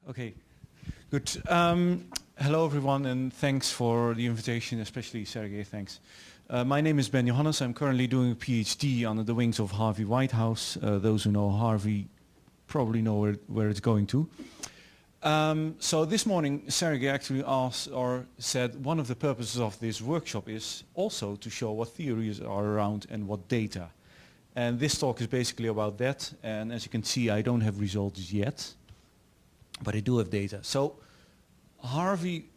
Okay, good. Hello everyone, and thanks for the invitation, especially Sergey, thanks. My name is Ben Johannes. I'm currently doing a PhD under the wings of Harvey Whitehouse. Those who know Harvey probably know where it's going to. So this morning, Sergey actually asked or said one of the purposes of this workshop is also to show what theories are around and what data. And this talk is basically about that. And as you can see, I don't have results yet, but I do have data. So Harvey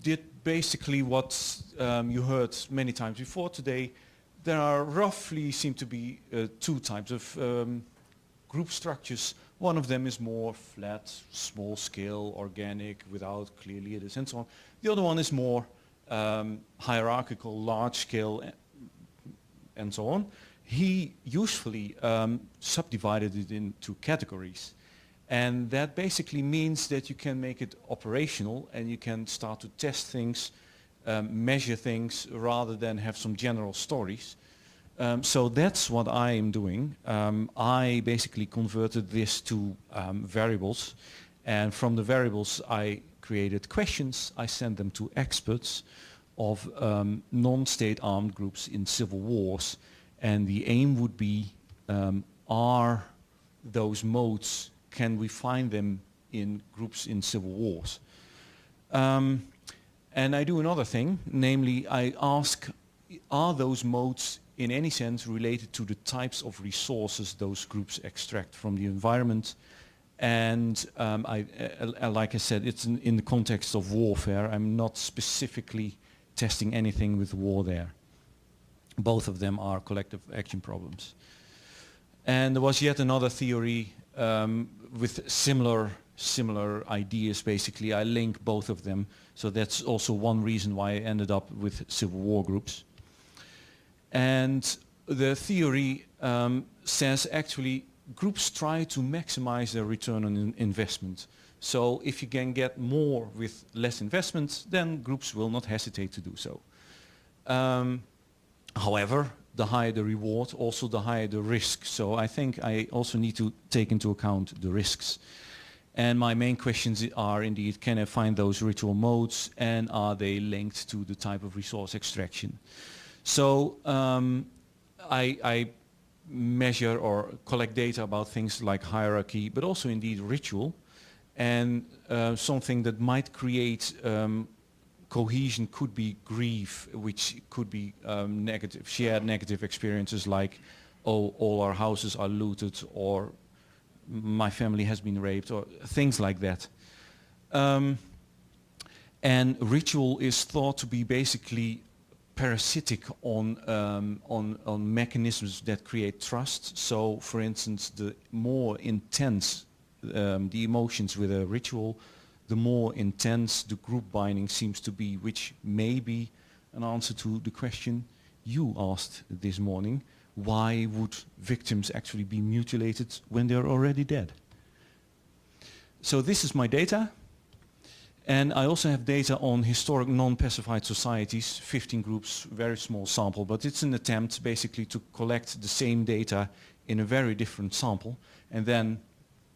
did basically what you heard many times before today. There are roughly seem to be two types of group structures. One of them is more flat, small scale, organic, without clear leaders and so on. The other one is more hierarchical, large scale, and so on. He usefully subdivided it into categories. And that basically means that you can make it operational and you can start to test things, measure things, rather than have some general stories. So that's what I am doing. I basically converted this to variables, and from the variables I created questions. I sent them to experts of non-state armed groups in civil wars, and the aim would be, are those modes, can we find them in groups in civil wars? And I do another thing, namely I ask, are those modes in any sense related to the types of resources those groups extract from the environment? And like I said, it's in the context of warfare. I'm not specifically testing anything with war there. Both of them are collective action problems. And there was yet another theory with similar ideas. Basically, I link both of them. So that's also one reason why I ended up with civil war groups. And the theory says actually groups try to maximize their return on investment. So if you can get more with less investment, then groups will not hesitate to do so. However, the higher the reward, also the higher the risk. So I think I also need to take into account the risks. And my main questions are indeed, can I find those ritual modes, and are they linked to the type of resource extraction? So I measure or collect data about things like hierarchy, but also indeed ritual, and something that might create cohesion could be grief, which could be negative, shared negative experiences like, oh, all our houses are looted, or my family has been raped, or things like that. And ritual is thought to be basically parasitic on mechanisms that create trust. So, for instance, the more intense the emotions with a ritual, the more intense the group binding seems to be, which may be an answer to the question you asked this morning. Why would victims actually be mutilated when they're already dead? So this is my data. And I also have data on historic non-pacified societies, 15 groups, very small sample, but it's an attempt basically to collect the same data in a very different sample and then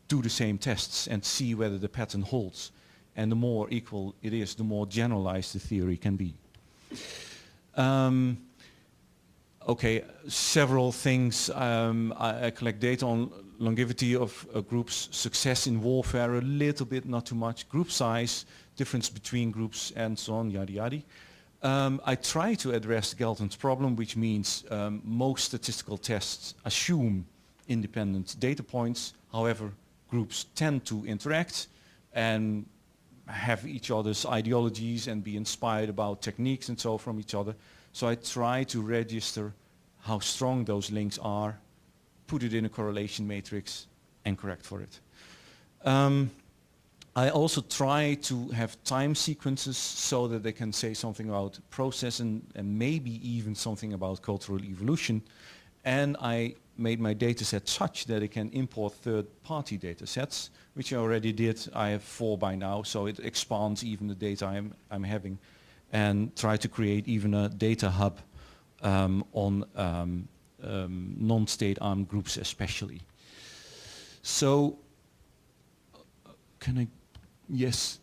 do the same tests and see whether the pattern holds. And the more equal it is, the more generalized the theory can be. Okay, several things. I collect data on longevity of groups, success in warfare a little bit, not too much, group size, difference between groups, and so on, yada yada. I try to address Galton's problem, which means most statistical tests assume independent data points. However, groups tend to interact and have each other's ideologies and be inspired about techniques and so from each other. So I try to register how strong those links are, put it in a correlation matrix, and correct for it. I also try to have time sequences so that they can say something about process and maybe even something about cultural evolution. And I made my data set such that it can import third-party data sets, which I already did. I have 4 by now, so it expands even the data I'm having, and try to create even a data hub on non-state armed groups especially. So can I Yes.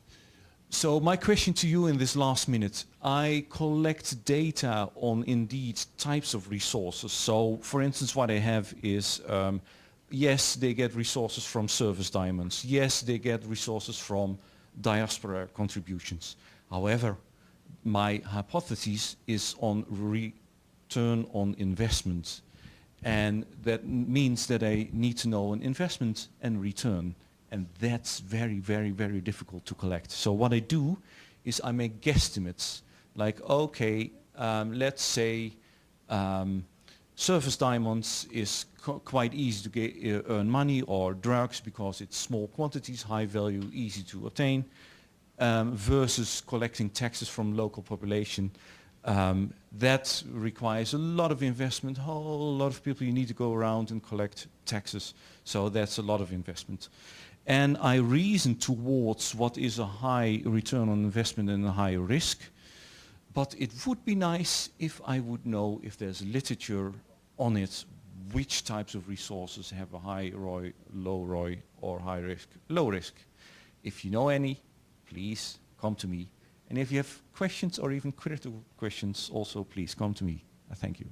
So my question to you in this last minute, I collect data on indeed types of resources. So for instance, what I have is, yes, they get resources from service diamonds. Yes, they get resources from diaspora contributions. However, my hypothesis is on return on investment. And that means that I need to know an investment and return. And that's very, very, very difficult to collect. So what I do is I make guesstimates. Like, okay, let's say surface diamonds is quite easy to earn money, or drugs because it's small quantities, high value, easy to obtain, versus collecting taxes from local population. That requires a lot of investment, a whole lot of people you need to go around and collect taxes. So that's a lot of investment. And I reason towards what is a high return on investment and a high risk. But it would be nice if I would know if there's literature on it, which types of resources have a high ROI, low ROI, or high risk, low risk. If you know any, please come to me. And if you have questions or even critical questions, also please come to me. Thank you.